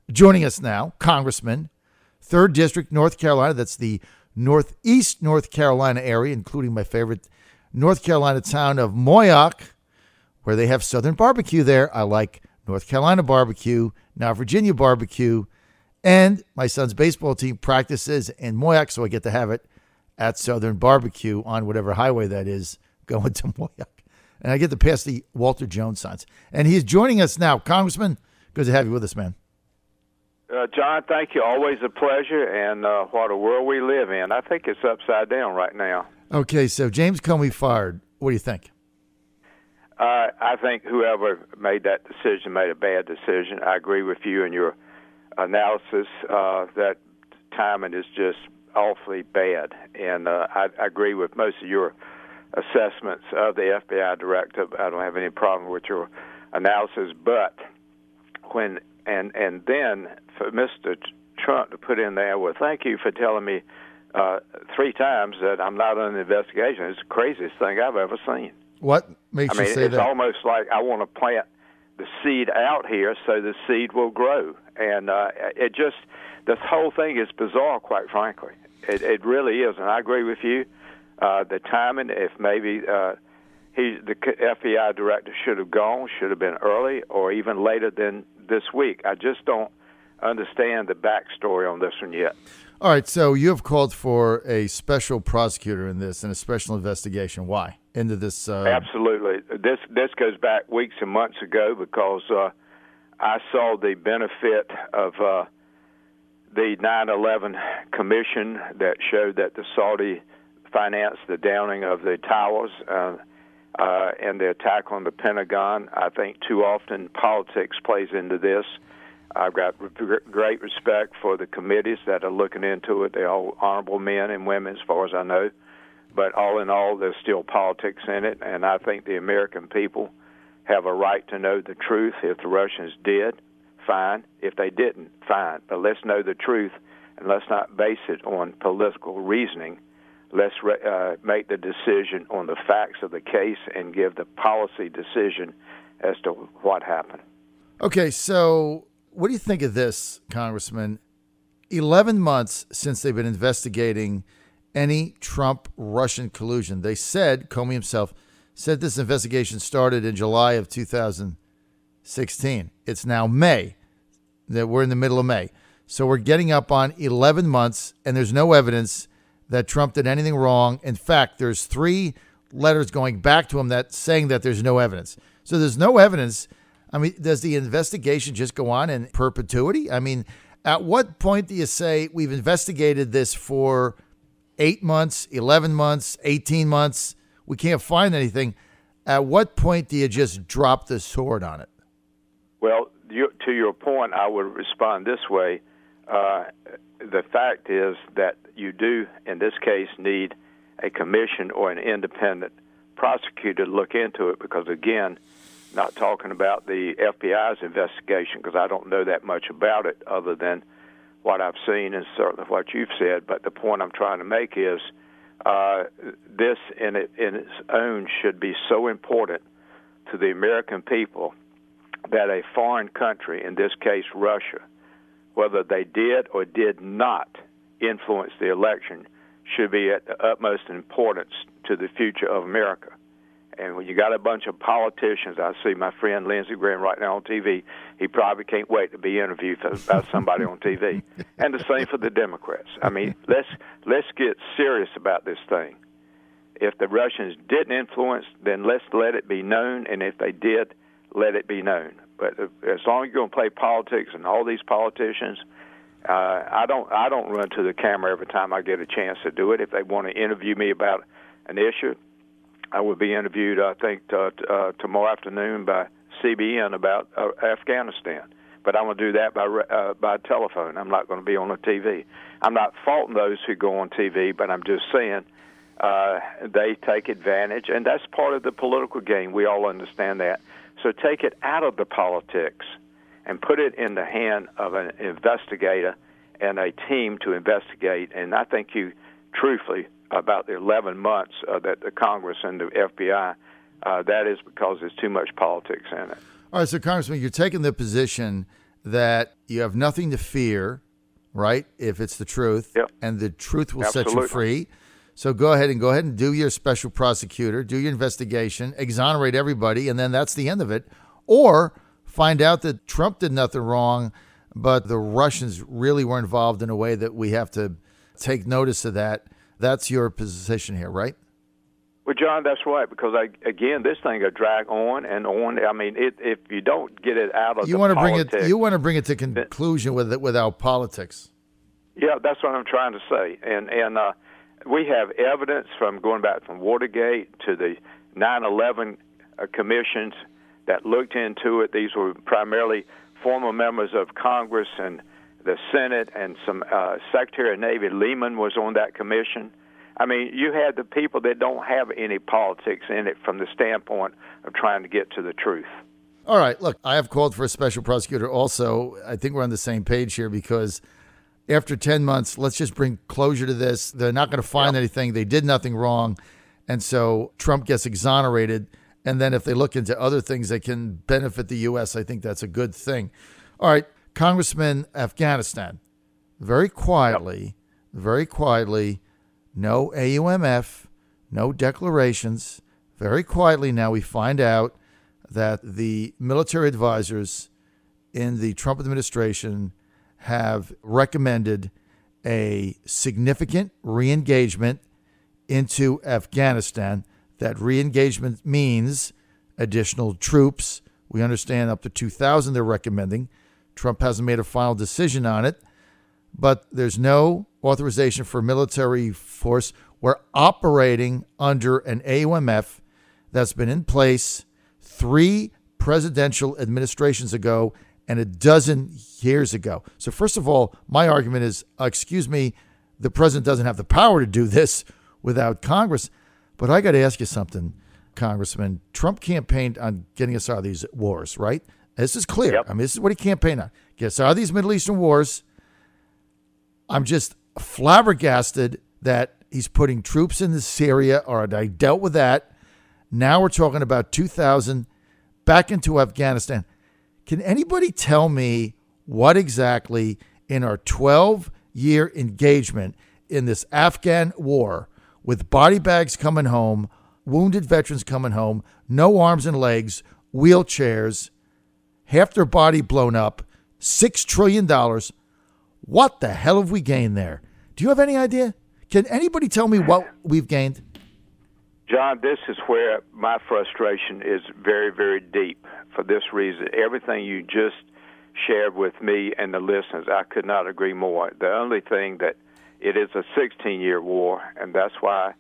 Joining us now, Congressman, 3rd District, North Carolina. That's the Northeast North Carolina area, including my favorite North Carolina town of Moyock, where they have Southern barbecue there. I like North Carolina barbecue, now Virginia barbecue, and my son's baseball team practices in Moyock, so I get to have it at Southern barbecue on whatever highway that is going to Moyock. And I get to pass the Walter Jones signs. And he's joining us now. Congressman, good to have you with us, man. John, thank you. Always a pleasure. And what a world we live in. I think it's upside down right now. Okay, so James Comey fired. What do you think? I think whoever made that decision made a bad decision. I agree with you in your analysis that timing is just awfully bad. And I agree with most of your assessments of the FBI director. I don't have any problem with your analysis. But when and then for Mr. Trump to put in there, well, thank you for telling me 3 times that I'm not under investigation. It's the craziest thing I've ever seen. What makes you say it's that? It's almost like I want to plant the seed out here so the seed will grow. And it just, this whole thing is bizarre, quite frankly. It really is. And I agree with you. The timing, if maybe the FBI director should have gone, should have been early or even later than this week. I just don't understand the backstory on this one yet. All right, so you have called for a special prosecutor in this and a special investigation. Why? Into this? Absolutely. This goes back weeks and months ago because I saw the benefit of the 9/11 commission that showed that the Saudi financed the downing of the towers and the attack on the Pentagon. I think too often politics plays into this. I've got great respect for the committees that are looking into it. They're all honorable men and women, as far as I know. But all in all, there's still politics in it, and I think the American people have a right to know the truth. If the Russians did, fine. If they didn't, fine. But let's know the truth, and let's not base it on political reasoning. Let's make the decision on the facts of the case and give the policy decision as to what happened. Okay, so what do you think of this, Congressman? 11 months since they've been investigating any Trump-Russian collusion. They said, Comey himself said this investigation started in July of 2016. It's now May. We're in the middle of May. So we're getting up on 11 months, and there's no evidence that Trump did anything wrong. In fact, there's 3 letters going back to him that saying that there's no evidence. So there's no evidence. I mean, does the investigation just go on in perpetuity? I mean, at what point do you say we've investigated this for 8 months, 11 months, 18 months? We can't find anything. At what point do you just drop the sword on it? Well, to your point, I would respond this way. The fact is that you do, in this case, need a commission or an independent prosecutor to look into it because, again, not talking about the FBI's investigation because I don't know that much about it other than what I've seen and certainly what you've said. But the point I'm trying to make is this in its own should be so important to the American people that a foreign country, in this case Russia, whether they did or did not influence the election, should be at the utmost importance to the future of America. And when you got a bunch of politicians, I see my friend Lindsey Graham right now on TV, he probably can't wait to be interviewed by somebody on TV. And the same for the Democrats. I mean, let's get serious about this thing. If the Russians didn't influence, then let's let it be known, and if they did, let it be known. But as long as you're going to play politics and all these politicians, I don't run to the camera every time I get a chance to do it. If they want to interview me about an issue, I will be interviewed, I think, tomorrow afternoon by CBN about Afghanistan. But I'm going to do that by telephone. I'm not going to be on the TV. I'm not faulting those who go on TV, but I'm just saying they take advantage, and that's part of the political game. We all understand that. So take it out of the politics and put it in the hand of an investigator and a team to investigate. And I think you, truthfully, about the 11 months that the Congress and the FBI, that is because there's too much politics in it. All right, so Congressman, you're taking the position that you have nothing to fear, right, if it's the truth, Yep. and the truth will Absolutely. set you free. So go ahead and do your special prosecutor, do your investigation, exonerate everybody, and then that's the end of it. Or find out that Trump did nothing wrong, but the Russians really were involved in a way that we have to take notice of that. That's your position here, right? Well, John, that's right, because, again, this thing will drag on and on. I mean, if you don't get it out of You want to bring it to conclusion without politics. Yeah, that's what I'm trying to say. And we have evidence from going back from Watergate to the 9/11 commissions that looked into it. These were primarily former members of Congress and the Senate, and some Secretary of Navy Lehman was on that commission. I mean, you had the people that don't have any politics in it from the standpoint of trying to get to the truth. All right, look, I have called for a special prosecutor also. I think we're on the same page here because after 10 months, let's just bring closure to this. They're not going to find anything. They did nothing wrong. And so Trump gets exonerated. And then if they look into other things that can benefit the U.S., I think that's a good thing. All right, Congressman, Afghanistan, very quietly, no AUMF, no declarations. Very quietly now we find out that the military advisors in the Trump administration have recommended a significant re-engagement into Afghanistan. That re-engagement means additional troops. We understand up to 2,000 they're recommending. Trump hasn't made a final decision on it, but there's no authorization for military force. We're operating under an AUMF that's been in place 3 presidential administrations ago and a dozen years ago. So first of all, my argument is, excuse me, the president doesn't have the power to do this without Congress. But I got to ask you something, Congressman. Trump campaigned on getting us out of these wars, right? This is clear. Yep. I mean, this is what he campaigned on. Get us out of these Middle Eastern wars. I'm just flabbergasted that he's putting troops into Syria, or I dealt with that. Now we're talking about 2,000 back into Afghanistan. Can anybody tell me what exactly in our 12-year engagement in this Afghan war, with body bags coming home, wounded veterans coming home, no arms and legs, wheelchairs, half their body blown up, $6 trillion. What the hell have we gained there? Do you have any idea? Can anybody tell me what we've gained? John, this is where my frustration is very, very deep for this reason. Everything you just shared with me and the listeners, I could not agree more. The only thing that it is a 16-year war, and that's why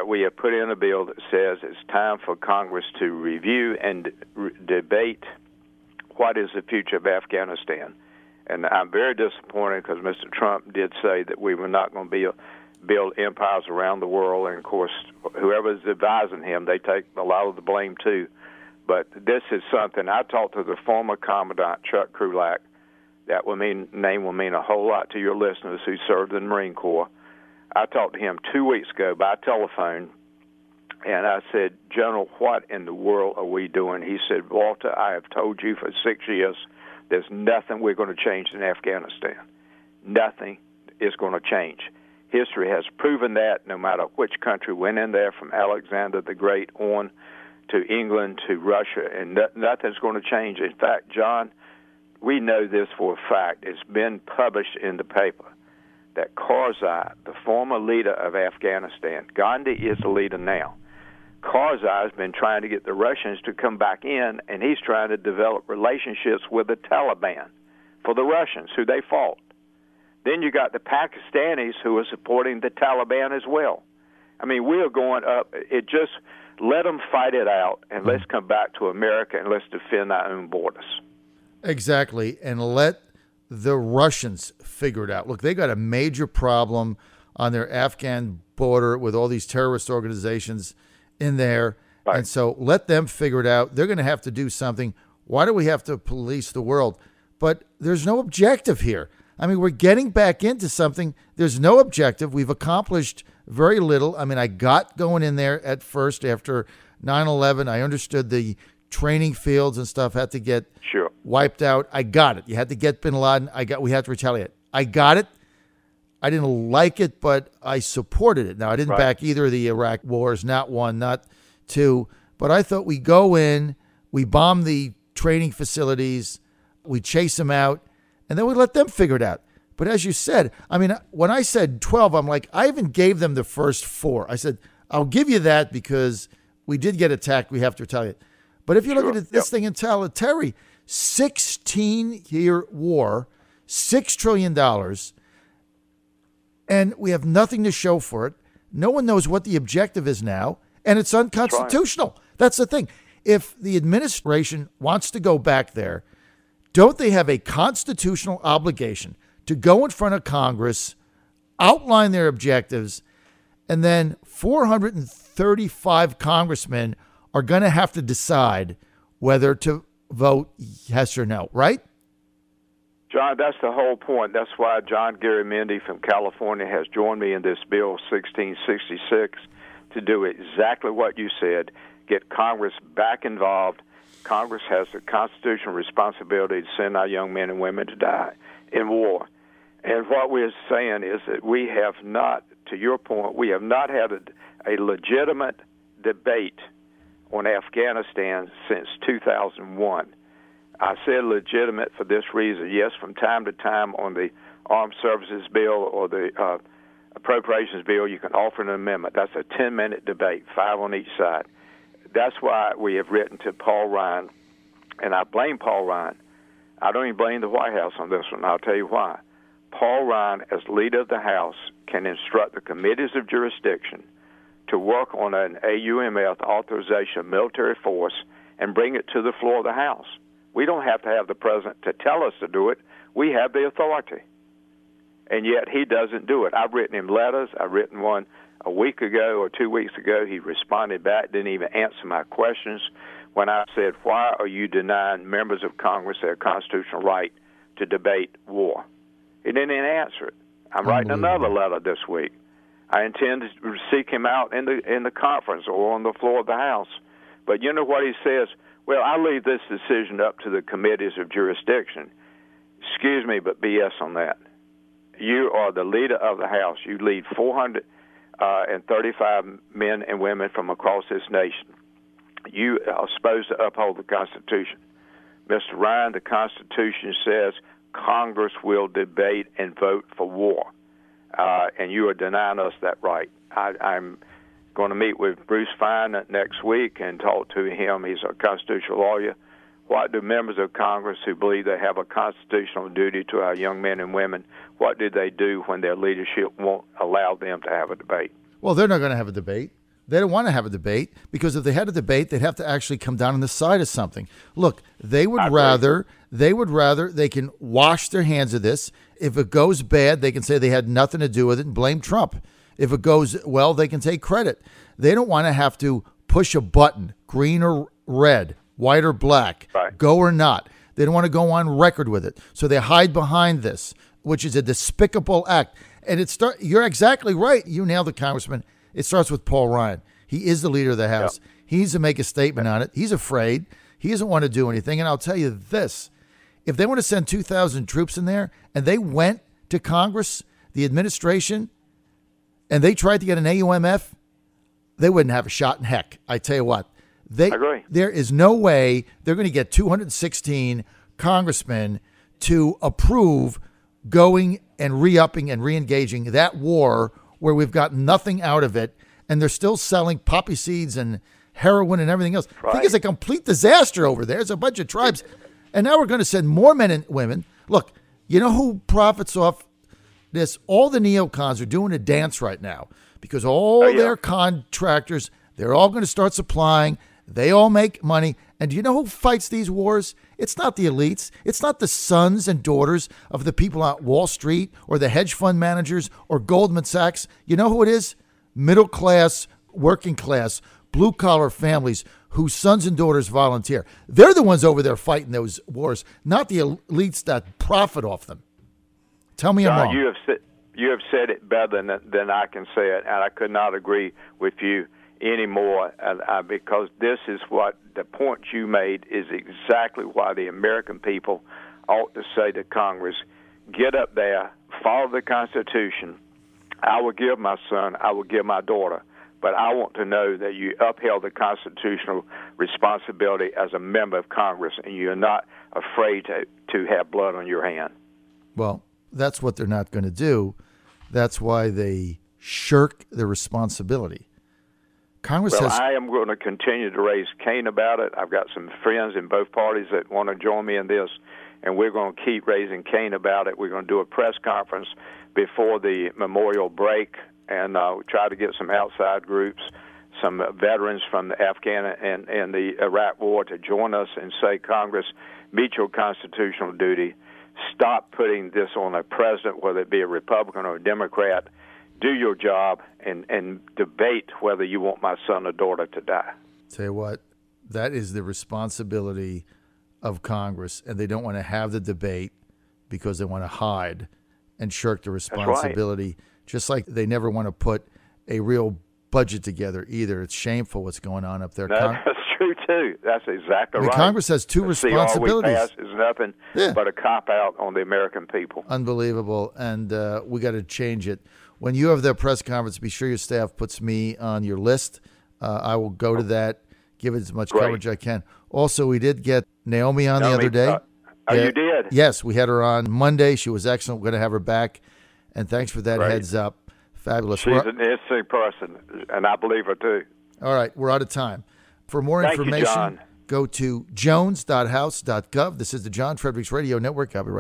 we have put in a bill that says it's time for Congress to review and debate what is the future of Afghanistan. And I'm very disappointed because Mr. Trump did say that we were not going to build empires around the world. And, of course, whoever is advising him, they take a lot of the blame, too. But this is something. I talked to the former Commandant, Chuck Krulak. That name will mean a whole lot to your listeners who served in the Marine Corps. I talked to him 2 weeks ago by telephone, and I said, General, what in the world are we doing? He said, Walter, I have told you for 6 years there's nothing we're going to change in Afghanistan. Nothing is going to change. History has proven that no matter which country went in there, from Alexander the Great on to England to Russia, and nothing's going to change. In fact, John, we know this for a fact. It's been published in the paper that Karzai, the former leader of Afghanistan, Gandhi is the leader now. Karzai has been trying to get the Russians to come back in, and he's trying to develop relationships with the Taliban for the Russians, who they fought. Then you got the Pakistanis who are supporting the Taliban as well. I mean, we are going up. It just let them fight it out, and let's come back to America and let's defend our own borders. Exactly, and let the Russians figure it out. Look, they got a major problem on their Afghan border with all these terrorist organizations in there, right. And so let them figure it out. They're going to have to do something. Why do we have to police the world? But there's no objective here. I mean, we're getting back into something. There's no objective. We've accomplished very little. I mean, I got going in there at first after 9/11. I understood the training fields and stuff had to get Sure. wiped out. I got it. You had to get bin Laden. We had to retaliate. I got it. I didn't like it, but I supported it. Now, I didn't back either of the Iraq wars, not one, not two. But I thought we go in, we bomb the training facilities, we chase them out, and then we let them figure it out. But as you said, I mean, when I said 12, I'm like, I even gave them the first 4. I said, I'll give you that because we did get attacked. We have to retaliate. But if you look at this thing in Terry, 16-year war, $6 trillion, and we have nothing to show for it. No one knows what the objective is now, and it's unconstitutional. That's the thing. If the administration wants to go back there, don't they have a constitutional obligation to go in front of Congress, outline their objectives, and then 435 congressmen are going to have to decide whether to vote yes or no, right? John, that's the whole point. That's why John Garamendi from California has joined me in this bill 1666 to do exactly what you said, get Congress back involved. Congress has the constitutional responsibility to send our young men and women to die in war. And what we're saying is that we have not, to your point, we have not had a legitimate debate on Afghanistan since 2001. I said legitimate for this reason. Yes, from time to time on the Armed Services Bill or the Appropriations Bill, you can offer an amendment. That's a 10-minute debate, 5 on each side. That's why we have written to Paul Ryan, and I blame Paul Ryan. I don't even blame the White House on this one. I'll tell you why. Paul Ryan, as leader of the House, can instruct the committees of jurisdiction to work on an AUMF authorization of military force and bring it to the floor of the House. We don't have to have the president to tell us to do it. We have the authority. And yet he doesn't do it. I've written him letters. I've written one a week ago or 2 weeks ago. He responded back, didn't even answer my questions when I said, why are you denying members of Congress their constitutional right to debate war? He didn't even answer it. I'm writing another letter this week. I intend to seek him out in the conference or on the floor of the House. But you know what he says? Well, I leave this decision up to the committees of jurisdiction. Excuse me, but BS on that. You are the leader of the House. You lead 435 men and women from across this nation. You are supposed to uphold the Constitution. Mr. Ryan, the Constitution says Congress will debate and vote for war, and you are denying us that right. I'm going to meet with Bruce Fine next week and talk to him. He's a constitutional lawyer. What do members of Congress who believe they have a constitutional duty to our young men and women, what do they do when their leadership won't allow them to have a debate? Well, they're not going to have a debate. They don't want to have a debate because if they had a debate, they'd have to actually come down on the side of something. Look, they can wash their hands of this. If it goes bad, they can say they had nothing to do with it and blame Trump. If it goes well, they can take credit. They don't want to have to push a button, green or red, white or black, go or not. They don't want to go on record with it. So they hide behind this, which is a despicable act. And you're exactly right. You nailed it, Congressman. It starts with Paul Ryan. He is the leader of the House. Yep. He needs to make a statement on it. He's afraid. He doesn't want to do anything. And I'll tell you this. If they want to send 2,000 troops in there and they went to Congress, the administration, and they tried to get an AUMF, they wouldn't have a shot in heck. I tell you what. I agree. There is no way they're going to get 216 congressmen to approve going and re-upping and re-engaging that war where we've got nothing out of it, and they're still selling poppy seeds and heroin and everything else. Right. I think it's a complete disaster over there. It's a bunch of tribes. And now we're going to send more men and women. Look, you know who profits off this? All the neocons are doing a dance right now because all their contractors, they're all going to start supplying. They all make money. And do you know who fights these wars? It's not the elites. It's not the sons and daughters of the people on Wall Street or the hedge fund managers or Goldman Sachs. You know who it is? Middle class, working class, blue collar families whose sons and daughters volunteer. They're the ones over there fighting those wars, not the elites that profit off them. Tell me I'm wrong. You have said it better than I can say it, and I could not agree with you anymore, because this is what the point you made is exactly why the American people ought to say to Congress, get up there, follow the Constitution. I will give my son, I will give my daughter, but I want to know that you upheld the constitutional responsibility as a member of Congress and you're not afraid to have blood on your hand. Well, that's what they're not going to do. That's why they shirk their responsibility. Congress has... I am going to continue to raise Cain about it. I've got some friends in both parties that want to join me in this, and we're going to keep raising Cain about it. We're going to do a press conference before the memorial break and try to get some outside groups, some veterans from the Afghan and the Iraq War to join us and say, Congress, meet your constitutional duty. Stop putting this on a president, whether it be a Republican or a Democrat. Do your job and debate whether you want my son or daughter to die. Tell you what, that is the responsibility of Congress, and they don't want to have the debate because they want to hide and shirk the responsibility. Right. Just like they never want to put a real budget together either. It's shameful what's going on up there. That's true, too. That's exactly right. Congress has two responsibilities. The CR we pass is nothing but a cop-out on the American people. Unbelievable, and we got to change it. When you have the press conference, be sure your staff puts me on your list. I will go to that, give it as much coverage as I can. Also, we did get Naomi on the other day. You did? Yes, we had her on Monday. She was excellent. We're going to have her back, and thanks for that heads up. Fabulous. She's an interesting person, and I believe her, too. All right, we're out of time. For more information, go to jones.house.gov. This is the John Fredericks Radio Network. I'll be right back.